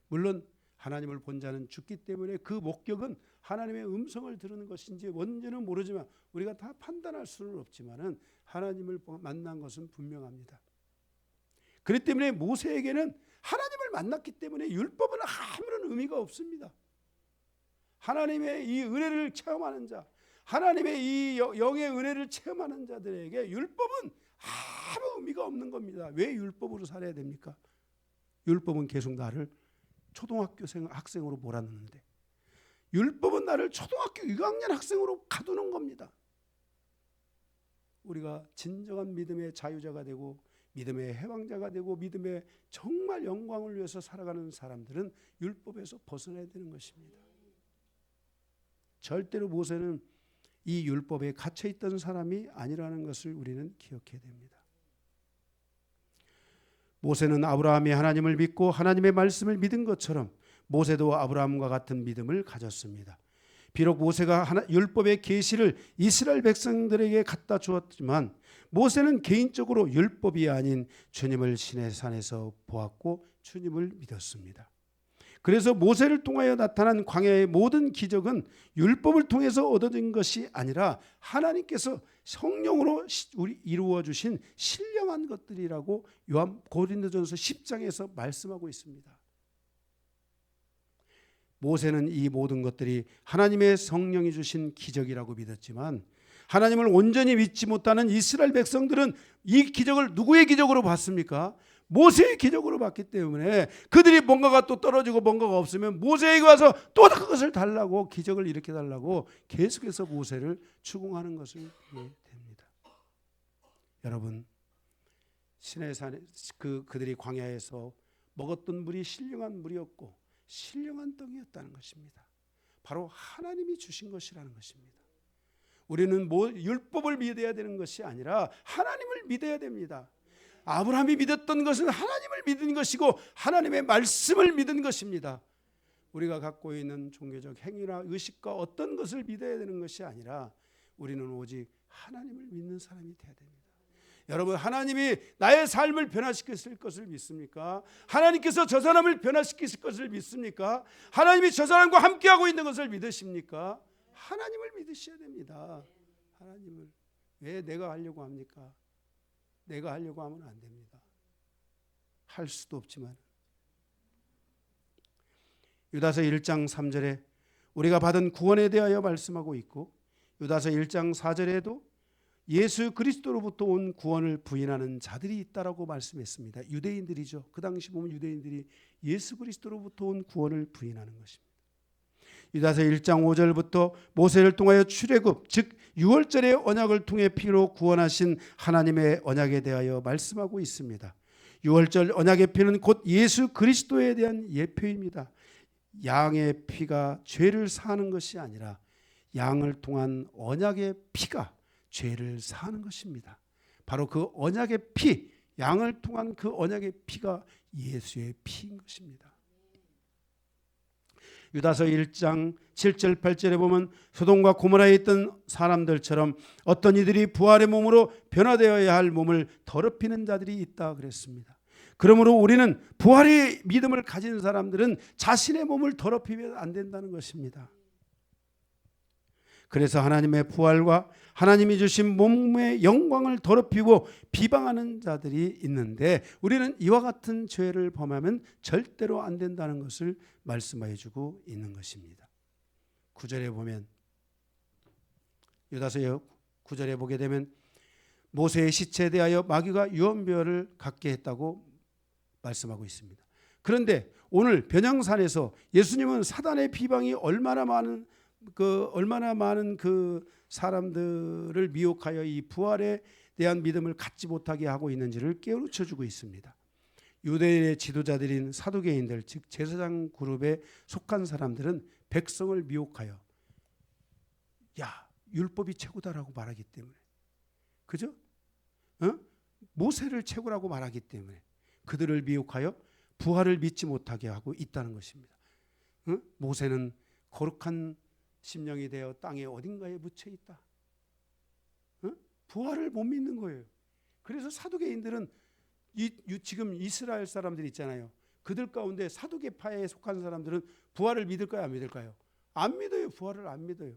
물론 하나님을 본 자는 죽기 때문에 그 목격은 하나님의 음성을 들은 것인지 뭔지는 모르지만 우리가 다 판단할 수는 없지만은 하나님을 만난 것은 분명합니다. 그렇기 때문에 모세에게는 하나님을 만났기 때문에 율법은 아무런 의미가 없습니다. 하나님의 이 은혜를 체험하는 자, 하나님의 이 영의 은혜를 체험하는 자들에게 율법은 아무 의미가 없는 겁니다. 왜 율법으로 살아야 됩니까? 율법은 계속 나를 초등학교 학생으로 몰아넣는데, 율법은 나를 초등학교 6학년 학생으로 가두는 겁니다. 우리가 진정한 믿음의 자유자가 되고 믿음의 해방자가 되고 믿음의 정말 영광을 위해서 살아가는 사람들은 율법에서 벗어나야 되는 것입니다. 절대로 모세는 이 율법에 갇혀있던 사람이 아니라는 것을 우리는 기억해야 됩니다. 모세는 아브라함이 하나님을 믿고 하나님의 말씀을 믿은 것처럼 모세도 아브라함과 같은 믿음을 가졌습니다. 비록 모세가 율법의 계시를 이스라엘 백성들에게 갖다 주었지만 모세는 개인적으로 율법이 아닌 주님을 시내산에서 보았고 주님을 믿었습니다. 그래서 모세를 통하여 나타난 광야의 모든 기적은 율법을 통해서 얻어진 것이 아니라 하나님께서 성령으로 이루어 주신 신령한 것들이라고 고린도전서 10장에서 말씀하고 있습니다. 모세는 이 모든 것들이 하나님의 성령이 주신 기적이라고 믿었지만 하나님을 온전히 믿지 못하는 이스라엘 백성들은 이 기적을 누구의 기적으로 봤습니까? 모세의 기적으로 봤기 때문에 그들이 뭔가가 또 떨어지고 뭔가가 없으면 모세에게 와서 또 그것을 달라고, 기적을 일으켜 달라고 계속해서 모세를 추궁하는 것을 보게 됩니다. 여러분, 시내산에 그들이 광야에서 먹었던 물이 신령한 물이었고 신령한 떡이었다는 것입니다. 바로 하나님이 주신 것이라는 것입니다. 우리는 율법을 믿어야 되는 것이 아니라 하나님을 믿어야 됩니다. 아브라함이 믿었던 것은 하나님을 믿은 것이고 하나님의 말씀을 믿은 것입니다. 우리가 갖고 있는 종교적 행위나 의식과 어떤 것을 믿어야 되는 것이 아니라 우리는 오직 하나님을 믿는 사람이 되어야 됩니다. 여러분, 하나님이 나의 삶을 변화시켰을 것을 믿습니까? 하나님께서 저 사람을 변화시키실 것을 믿습니까? 하나님이 저 사람과 함께하고 있는 것을 믿으십니까? 하나님을 믿으셔야 됩니다. 하나님을. 왜 내가 하려고 합니까? 내가 하려고 하면 안 됩니다. 할 수도 없지만. 유다서 1장 3절에 우리가 받은 구원에 대하여 말씀하고 있고, 유다서 1장 4절에도 예수 그리스도로부터 온 구원을 부인하는 자들이 있다라고 말씀했습니다. 유대인들이죠. 그 당시 보면 유대인들이 예수 그리스도로부터 온 구원을 부인하는 것입니다. 유다서 1장 5절부터 모세를 통하여 출애굽, 즉 유월절의 언약을 통해 피로 구원하신 하나님의 언약에 대하여 말씀하고 있습니다. 유월절 언약의 피는 곧 예수 그리스도에 대한 예표입니다. 양의 피가 죄를 사하는 것이 아니라 양을 통한 언약의 피가 죄를 사하는 것입니다. 바로 그 언약의 피, 양을 통한 그 언약의 피가 예수의 피인 것입니다. 유다서 1장 7절 8절에 보면 소돔과 고모라에 있던 사람들처럼 어떤 이들이 부활의 몸으로 변화되어야 할 몸을 더럽히는 자들이 있다 그랬습니다. 그러므로 우리는 부활의 믿음을 가진 사람들은 자신의 몸을 더럽히면 안 된다는 것입니다. 그래서 하나님의 부활과 하나님이 주신 몸의 영광을 더럽히고 비방하는 자들이 있는데 우리는 이와 같은 죄를 범하면 절대로 안 된다는 것을 말씀해 주고 있는 것입니다. 9절에 보면, 유다서 9절에 보게 되면 모세의 시체에 대하여 마귀가 유언비어를 갖게 했다고 말씀하고 있습니다. 그런데 오늘 변형산에서 예수님은 사단의 비방이 얼마나 얼마나 많은 그 사람들을 미혹하여 이 부활에 대한 믿음을 갖지 못하게 하고 있는지를 깨우쳐 주고 있습니다. 유대인의 지도자들인 사두개인들, 즉 제사장 그룹에 속한 사람들은 백성을 미혹하여 야, 율법이 최고다라고 말하기 때문에, 그죠? 모세를 최고라고 말하기 때문에 그들을 미혹하여 부활을 믿지 못하게 하고 있다는 것입니다. 모세는 거룩한 심령이 되어 땅의 어딘가에 묻혀 있다. 부활을 못 믿는 거예요. 그래서 사두개인들은 지금 이스라엘 사람들 있잖아요. 그들 가운데 사두개파에 속한 사람들은 부활을 믿을까요, 안 믿을까요? 안 믿어요. 부활을 안 믿어요.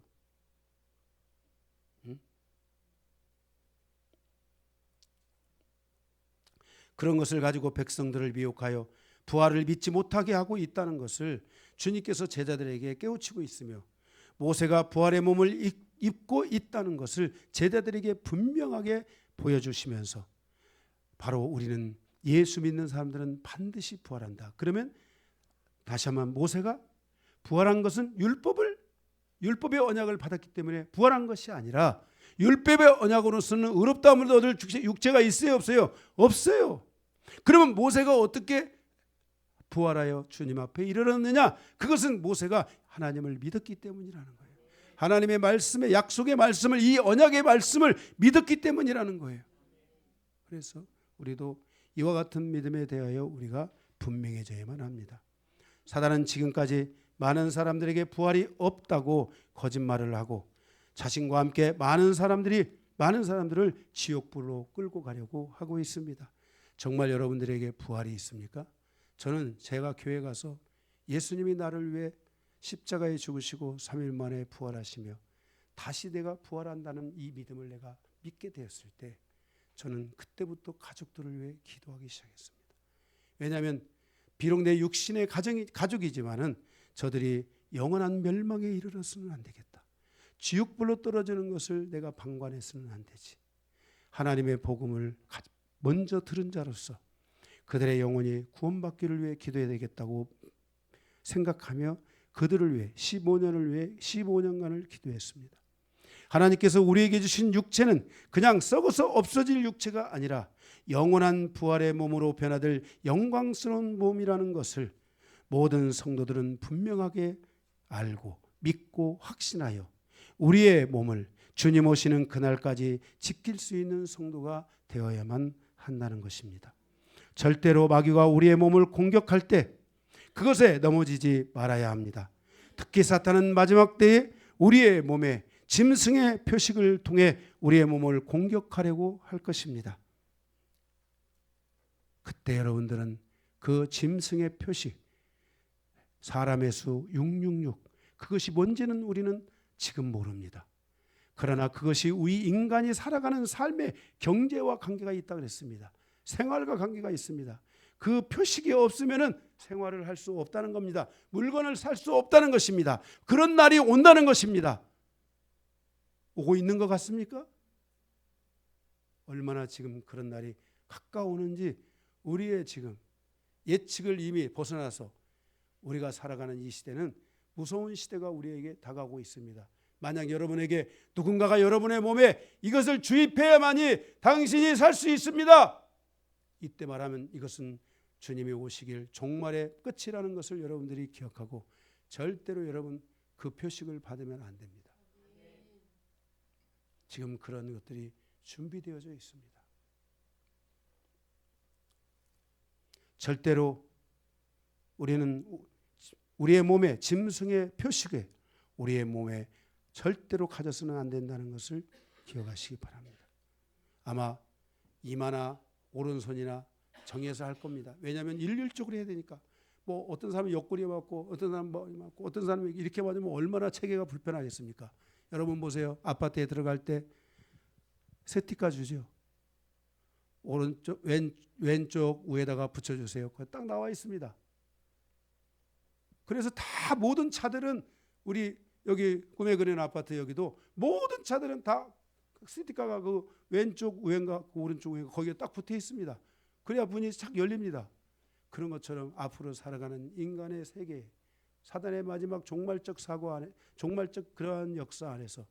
그런 것을 가지고 백성들을 미혹하여 부활을 믿지 못하게 하고 있다는 것을 주님께서 제자들에게 깨우치고 있으며, 모세가 부활의 몸을 입고 있다는 것을 제자들에게 분명하게 보여주시면서, 바로 우리는 예수 믿는 사람들은 반드시 부활한다. 그러면 다시 한번, 모세가 부활한 것은 율법의 언약을 받았기 때문에 부활한 것이 아니라, 율법의 언약으로서는 의롭다함을 얻을 육체가 있어요, 없어요? 없어요. 그러면 모세가 어떻게 부활하여 주님 앞에 이르렀느냐? 그것은 모세가 하나님을 믿었기 때문이라는 거예요. 하나님의 말씀의 약속의 말씀을, 이 언약의 말씀을 믿었기 때문이라는 거예요. 그래서 우리도 이와 같은 믿음에 대하여 우리가 분명해져야만 합니다. 사단은 지금까지 많은 사람들에게 부활이 없다고 거짓말을 하고 자신과 함께 많은 사람들을 지옥불로 끌고 가려고 하고 있습니다. 정말 여러분들에게 부활이 있습니까? 저는 제가 교회 가서 예수님이 나를 위해 십자가에 죽으시고 3일 만에 부활하시며 다시 내가 부활한다는 이 믿음을 내가 믿게 되었을 때, 저는 그때부터 가족들을 위해 기도하기 시작했습니다. 왜냐하면 비록 내 육신의 가족이지만은 저들이 영원한 멸망에 이르러서는 안 되겠다. 지옥불로 떨어지는 것을 내가 방관해서는 안 되지. 하나님의 복음을 먼저 들은 자로서 그들의 영혼이 구원받기를 위해 기도해야 되겠다고 생각하며 그들을 위해 15년간을 기도했습니다. 하나님께서 우리에게 주신 육체는 그냥 썩어서 없어질 육체가 아니라 영원한 부활의 몸으로 변화될 영광스러운 몸이라는 것을 모든 성도들은 분명하게 알고 믿고 확신하여 우리의 몸을 주님 오시는 그날까지 지킬 수 있는 성도가 되어야만 한다는 것입니다. 절대로 마귀가 우리의 몸을 공격할 때 그것에 넘어지지 말아야 합니다. 특히 사탄은 마지막 때에 우리의 몸에 짐승의 표식을 통해 우리의 몸을 공격하려고 할 것입니다. 그때 여러분들은 그 짐승의 표식, 사람의 수 666, 그것이 뭔지는 우리는 지금 모릅니다. 그러나 그것이 우리 인간이 살아가는 삶의 경제와 관계가 있다고 그랬습니다. 생활과 관계가 있습니다. 그 표식이 없으면 생활을 할 수 없다는 겁니다. 물건을 살 수 없다는 것입니다. 그런 날이 온다는 것입니다. 오고 있는 것 같습니까? 얼마나 지금 그런 날이 가까우는지 우리의 지금 예측을 이미 벗어나서 우리가 살아가는 이 시대는 무서운 시대가 우리에게 다가오고 있습니다. 만약 여러분에게 누군가가 여러분의 몸에 이것을 주입해야만이 당신이 살 수 있습니다, 이때 말하면 이것은 주님이 오시길 종말의 끝이라는 것을 여러분들이 기억하고 절대로 여러분 그 표식을 받으면 안 됩니다. 지금 그런 것들이 준비되어져 있습니다. 절대로 우리는 우리의 몸에 짐승의 표식에 우리의 몸에 절대로 가져서는 안 된다는 것을 기억하시기 바랍니다. 아마 이마나 오른손이나 정해서 할 겁니다. 왜냐하면 일률적으로 해야 되니까. 뭐 어떤 사람은 옆구리에 맞고 어떤 사람은 머리 맞고 어떤 사람은 이렇게 맞으면 얼마나 체계가 불편하겠습니까? 여러분 보세요. 아파트에 들어갈 때 세티카 주죠. 오른쪽 왼쪽 위에다가 붙여주세요. 그거 딱 나와 있습니다. 그래서 다 모든 차들은 우리 여기 꿈에 그리는 아파트 여기도 모든 차들은 다 세티카가 그 왼쪽 우회인가 그 오른쪽 우회인가 거기에 딱 붙어 있습니다. 그래야 문이 착 열립니다. 그런 것처럼 앞으로 살아가는 인간의 세계, 사단의 마지막 종말적 사고 안에, 종말적 그러한 역사 안에서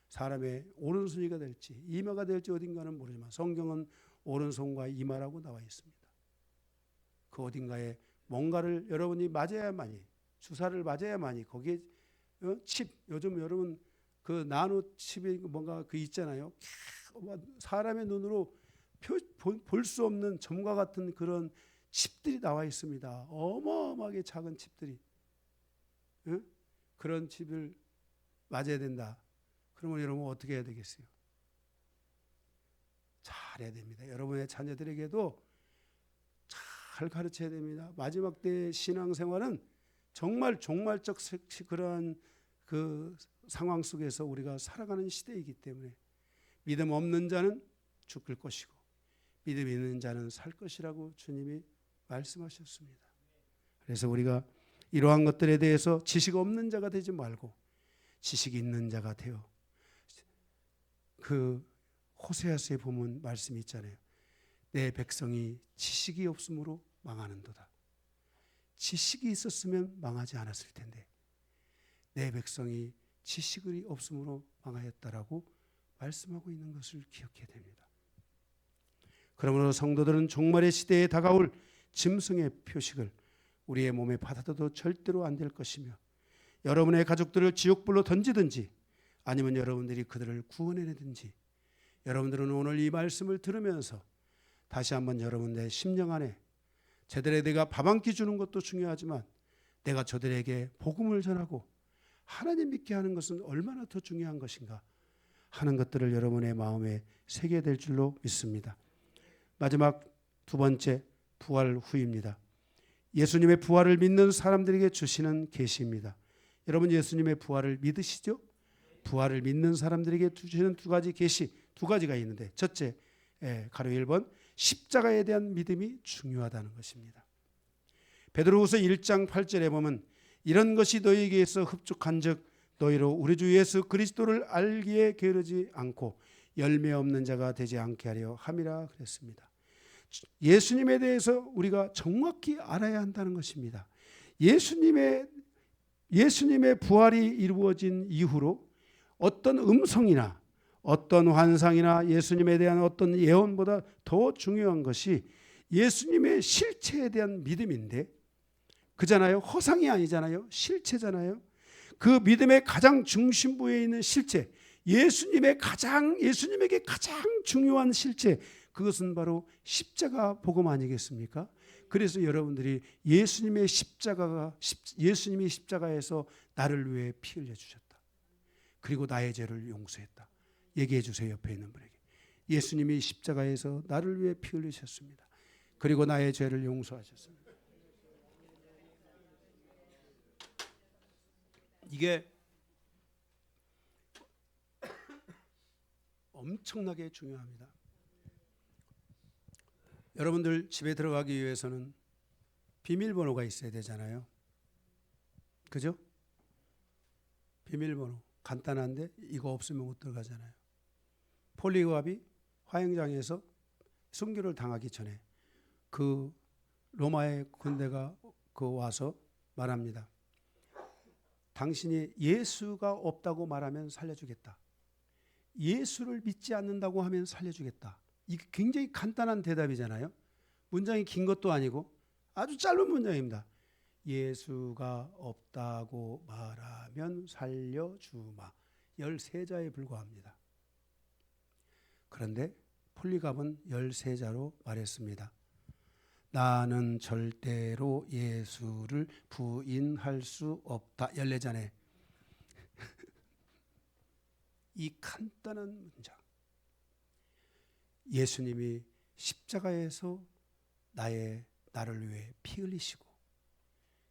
사람의 오른손이가 될지 이마가 될지 어딘가는 모르지만 성경은 오른손과 이마라고 나와 있습니다. 그 어딘가에 뭔가를 여러분이 맞아야만이, 주사를 맞아야만이, 거기에 칩, 요즘 여러분 그 나노 칩이 뭔가 그 있잖아요. 사람의 눈으로 볼 수 없는 점과 같은 그런 칩들이 나와 있습니다. 어마어마하게 작은 칩들이. 그런 칩을 맞아야 된다. 그러면 여러분 어떻게 해야 되겠어요? 잘해야 됩니다. 여러분의 자녀들에게도 잘 가르쳐야 됩니다. 마지막 때의 신앙생활은 정말 종말적 그러한 그 상황 속에서 우리가 살아가는 시대이기 때문에 믿음 없는 자는 죽을 것이고 믿음 있는 자는 살 것이라고 주님이 말씀하셨습니다. 그래서 우리가 이러한 것들에 대해서 지식 없는 자가 되지 말고 지식 있는 자가 되어, 그 호세아서에 보면 말씀이 있잖아요. 내 백성이 지식이 없으므로 망하는도다. 지식이 있었으면 망하지 않았을 텐데 내 백성이 지식이 없으므로 망하였다라고 말씀하고 있는 것을 기억해야 됩니다. 그러므로 성도들은 종말의 시대에 다가올 짐승의 표식을 우리의 몸에 받아도 절대로 안 될 것이며, 여러분의 가족들을 지옥불로 던지든지 아니면 여러분들이 그들을 구원해내든지, 여러분들은 오늘 이 말씀을 들으면서 다시 한번 여러분의 심령 안에 저들에게 내가 밥 한 끼 주는 것도 중요하지만 내가 저들에게 복음을 전하고 하나님 믿게 하는 것은 얼마나 더 중요한 것인가 하는 것들을 여러분의 마음에 새게 될 줄로 믿습니다. 마지막 두 번째, 부활 후입니다. 예수님의 부활을 믿는 사람들에게 주시는 계시입니다. 여러분 예수님의 부활을 믿으시죠? 부활을 믿는 사람들에게 주시는 두 가지 계시, 두 가지가 있는데, 첫째, 가로 1번, 십자가에 대한 믿음이 중요하다는 것입니다. 베드로후서 1장 8절에 보면 이런 것이 너희에게서 흡족한즉 너희로 우리 주 예수 그리스도를 알기에 게으르지 않고 열매 없는 자가 되지 않게 하려 함이라 그랬습니다. 예수님에 대해서 우리가 정확히 알아야 한다는 것입니다. 예수님의 부활이 이루어진 이후로 어떤 음성이나 어떤 환상이나 예수님에 대한 어떤 예언보다 더 중요한 것이 예수님의 실체에 대한 믿음인데, 그잖아요. 허상이 아니잖아요. 실체잖아요. 그 믿음의 가장 중심부에 있는 실체, 예수님에게 가장 중요한 실체, 그것은 바로 십자가 복음 아니겠습니까? 그래서 여러분들이 예수님이 십자가에서 나를 위해 피 흘려 주셨다. 그리고 나의 죄를 용서했다. 얘기해 주세요. 옆에 있는 분에게. 예수님이 십자가에서 나를 위해 피 흘리셨습니다. 그리고 나의 죄를 용서하셨습니다. 이게 엄청나게 중요합니다. 여러분들 집에 들어가기 위해서는 비밀번호가 있어야 되잖아요. 그죠? 비밀번호 간단한데 이거 없으면 못 들어가잖아요. 폴리갑이 화행장에서 순교를 당하기 전에 그 로마의 군대가 와서 말합니다. 당신이 예수가 없다고 말하면 살려주겠다. 예수를 믿지 않는다고 하면 살려주겠다. 이게 굉장히 간단한 대답이잖아요. 문장이 긴 것도 아니고 아주 짧은 문장입니다. 예수가 없다고 말하면 살려주마. 13자에 불과합니다. 그런데 폴리갑은 13자로 말했습니다. 나는 절대로 예수를 부인할 수 없다. 14자네. 이 간단한 문장. 예수님이 십자가에서 나를 위해 피 흘리시고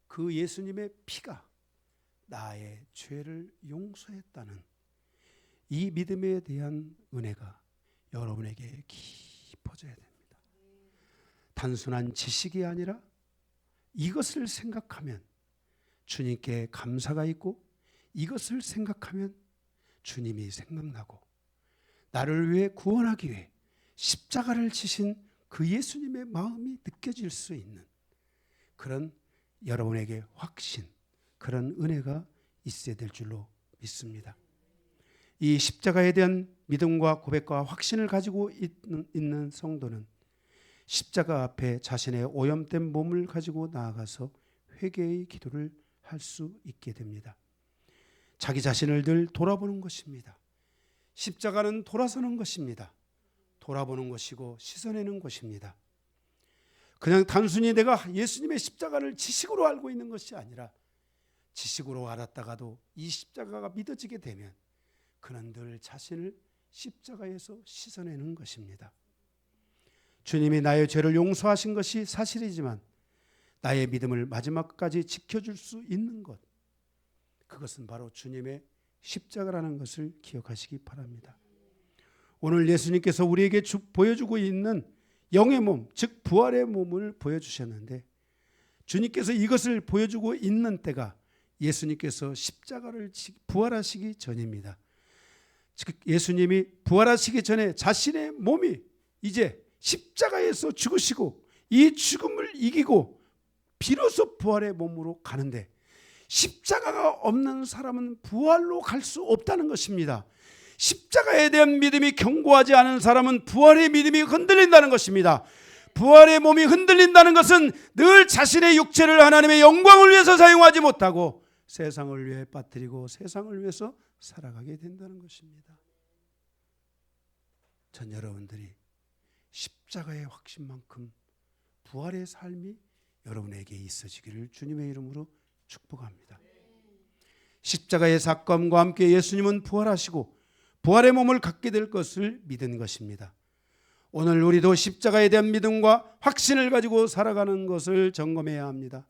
그 예수님의 피가 나의 죄를 용서했다는 이 믿음에 대한 은혜가 여러분에게 깊어져야 됩니다. 단순한 지식이 아니라 이것을 생각하면 주님께 감사가 있고, 이것을 생각하면 주님이 생각나고, 나를 위해 구원하기 위해 십자가를 지신 그 예수님의 마음이 느껴질 수 있는 그런 여러분에게 확신, 그런 은혜가 있어야 될 줄로 믿습니다. 이 십자가에 대한 믿음과 고백과 확신을 가지고 있는 성도는 십자가 앞에 자신의 오염된 몸을 가지고 나아가서 회개의 기도를 할 수 있게 됩니다. 자기 자신을 늘 돌아보는 것입니다. 십자가는 돌아서는 것입니다. 돌아보는 것이고 씻어내는 것입니다. 그냥 단순히 내가 예수님의 십자가를 지식으로 알고 있는 것이 아니라 지식으로 알았다가도 이 십자가가 믿어지게 되면 그는 늘 자신을 십자가에서 씻어내는 것입니다. 주님이 나의 죄를 용서하신 것이 사실이지만 나의 믿음을 마지막까지 지켜줄 수 있는 것, 그것은 바로 주님의 십자가라는 것을 기억하시기 바랍니다. 오늘 예수님께서 우리에게 보여주고 있는 영의 몸, 즉 부활의 몸을 보여주셨는데, 주님께서 이것을 보여주고 있는 때가 예수님께서 십자가를 부활하시기 전입니다. 즉 예수님이 부활하시기 전에 자신의 몸이 이제 십자가에서 죽으시고 이 죽음을 이기고 비로소 부활의 몸으로 가는데, 십자가가 없는 사람은 부활로 갈 수 없다는 것입니다. 십자가에 대한 믿음이 견고하지 않은 사람은 부활의 믿음이 흔들린다는 것입니다. 부활의 몸이 흔들린다는 것은 늘 자신의 육체를 하나님의 영광을 위해서 사용하지 못하고 세상을 위해 빠뜨리고 세상을 위해서 살아가게 된다는 것입니다. 전 여러분들이 십자가의 확신만큼 부활의 삶이 여러분에게 있어지기를 주님의 이름으로 축복합니다. 십자가의 사건과 함께 예수님은 부활하시고 부활의 몸을 갖게 될 것을 믿은 것입니다. 오늘 우리도 십자가에 대한 믿음과 확신을 가지고 살아가는 것을 점검해야 합니다.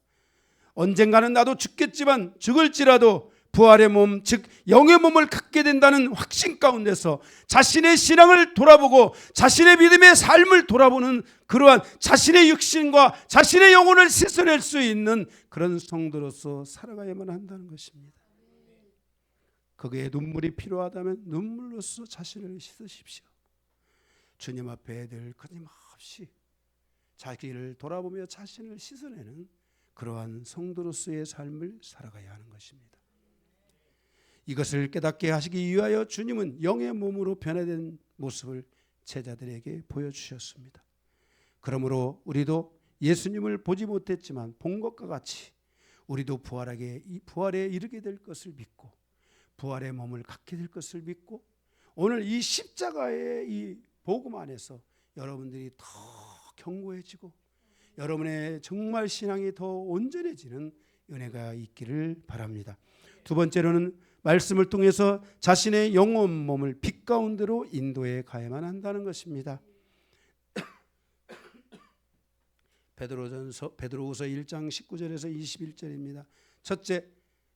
언젠가는 나도 죽겠지만 죽을지라도 부활의 몸, 즉 영의 몸을 갖게 된다는 확신 가운데서 자신의 신앙을 돌아보고 자신의 믿음의 삶을 돌아보는 그러한 자신의 육신과 자신의 영혼을 씻어낼 수 있는 그런 성도로서 살아가야만 한다는 것입니다. 거기에 눈물이 필요하다면 눈물로써 자신을 씻으십시오. 주님 앞에 늘 끊임없이 자기를 돌아보며 자신을 씻어내는 그러한 성도로서의 삶을 살아가야 하는 것입니다. 이것을 깨닫게 하시기 위하여 주님은 영의 몸으로 변화된 모습을 제자들에게 보여주셨습니다. 그러므로 우리도 예수님을 보지 못했지만 본 것과 같이 우리도 부활에 이르게 될 것을 믿고 부활의 몸을 갖게 될 것을 믿고 오늘 이 십자가의 이 복음 안에서 여러분들이 더 견고해지고 여러분의 정말 신앙이 더 온전해지는 은혜가 있기를 바랍니다. 두 번째로는 말씀을 통해서 자신의 영혼 몸을 빛 가운데로 인도해 가야만 한다는 것입니다. 베드로후서 1장 19절에서 21절입니다. 첫째,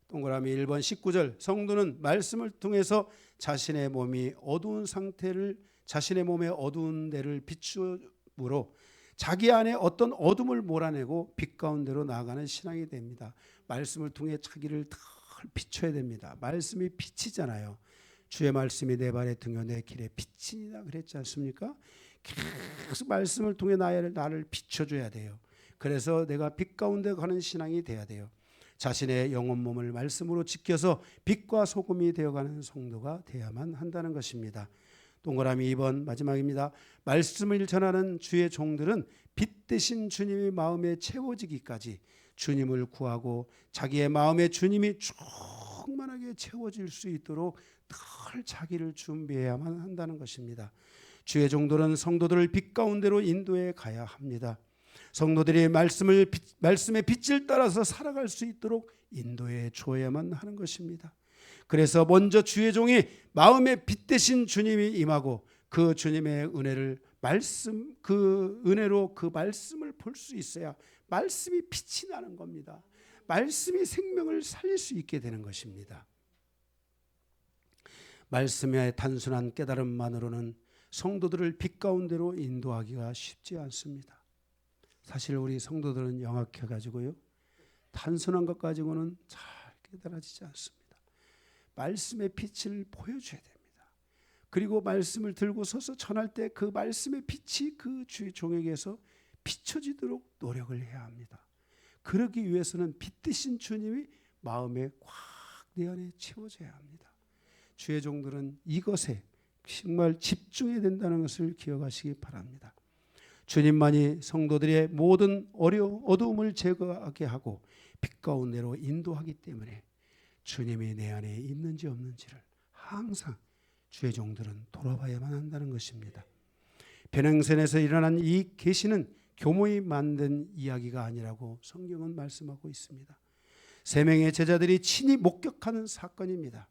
동그라미 1번 19절, 성도는 말씀을 통해서 자신의 몸이 어두운 상태를 자신의 몸의 어두운 데를 비추므로 자기 안에 어떤 어둠을 몰아내고 빛 가운데로 나아가는 신앙이 됩니다. 말씀을 통해 자기를 더 비춰야 됩니다. 말씀이 빛이잖아요. 주의 말씀이 내 발의 등이요 내 길의 빛이다 그랬지 않습니까? 계속 말씀을 통해 나를 비춰줘야 돼요. 그래서 내가 빛 가운데 가는 신앙이 돼야 돼요. 자신의 영혼 몸을 말씀으로 지켜서 빛과 소금이 되어가는 성도가 되어야만 한다는 것입니다. 동그라미 2번 마지막입니다. 말씀을 전하는 주의 종들은 빛 대신 주님의 마음에 채워지기까지 주님을 구하고 자기의 마음에 주님이 충만하게 채워질 수 있도록 늘 자기를 준비해야만 한다는 것입니다. 주의 종들은 성도들을 빛 가운데로 인도해 가야 합니다. 성도들이 말씀의 빛을 따라서 살아갈 수 있도록 인도해 줘야만 하는 것입니다. 그래서 먼저 주의 종이 마음의 빛 대신 주님이 임하고 그 주님의 은혜를 그 은혜로 그 말씀을 볼 수 있어야 말씀이 빛이 나는 겁니다. 말씀이 생명을 살릴 수 있게 되는 것입니다. 말씀의 단순한 깨달음만으로는 성도들을 빛 가운데로 인도하기가 쉽지 않습니다. 사실 우리 성도들은 영악해가지고요, 단순한 것 가지고는 잘 깨달아지지 않습니다. 말씀의 빛을 보여줘야 됩니다. 그리고 말씀을 들고 서서 전할 때 그 말씀의 빛이 그 주의 종에게서 비춰지도록 노력을 해야 합니다. 그러기 위해서는 빛 대신 주님이 마음에 꽉 내 안에 채워져야 합니다. 주의 종들은 이것에 정말 집중해야 된다는 것을 기억하시기 바랍니다. 주님만이 성도들의 모든 어두움을 제거하게 하고 빛 가운데로 인도하기 때문에 주님이 내 안에 있는지 없는지를 항상 주의 종들은 돌아봐야만 한다는 것입니다. 변행선에서 일어난 이 계시는 교모이 만든 이야기가 아니라고 성경은 말씀하고 있습니다. 세 명의 제자들이 친히 목격하는 사건입니다.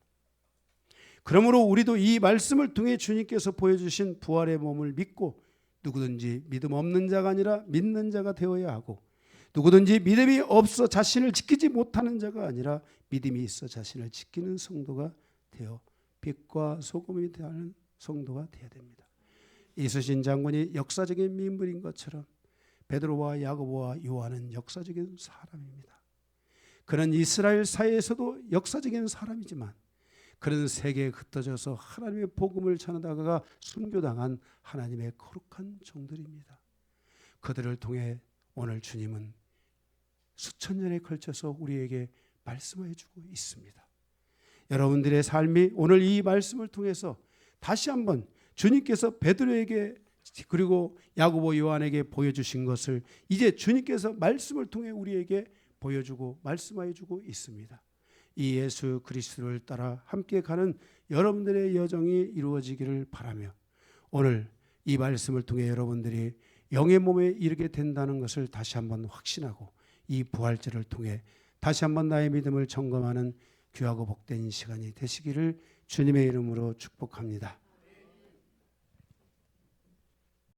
그러므로 우리도 이 말씀을 통해 주님께서 보여주신 부활의 몸을 믿고 누구든지 믿음 없는 자가 아니라 믿는 자가 되어야 하고, 누구든지 믿음이 없어 자신을 지키지 못하는 자가 아니라 믿음이 있어 자신을 지키는 성도가 되어 빛과 소금이 되는 성도가 되어야 됩니다. 이순신 장군이 역사적인 인물인 것처럼 베드로와 야고보와 요한은 역사적인 사람입니다. 그는 이스라엘 사회에서도 역사적인 사람이지만 그는 세계에 흩어져서 하나님의 복음을 전하다가 순교당한 하나님의 거룩한 종들입니다. 그들을 통해 오늘 주님은 수천 년에 걸쳐서 우리에게 말씀해 주고 있습니다. 여러분들의 삶이 오늘 이 말씀을 통해서 다시 한번 주님께서 베드로에게 그리고 야고보 요한에게 보여주신 것을 이제 주님께서 말씀을 통해 우리에게 보여주고 말씀해 주고 있습니다. 이 예수 그리스도를 따라 함께 가는 여러분들의 여정이 이루어지기를 바라며, 오늘 이 말씀을 통해 여러분들이 영의 몸에 이르게 된다는 것을 다시 한번 확신하고 이 부활절을 통해 다시 한번 나의 믿음을 점검하는 귀하고 복된 시간이 되시기를 주님의 이름으로 축복합니다.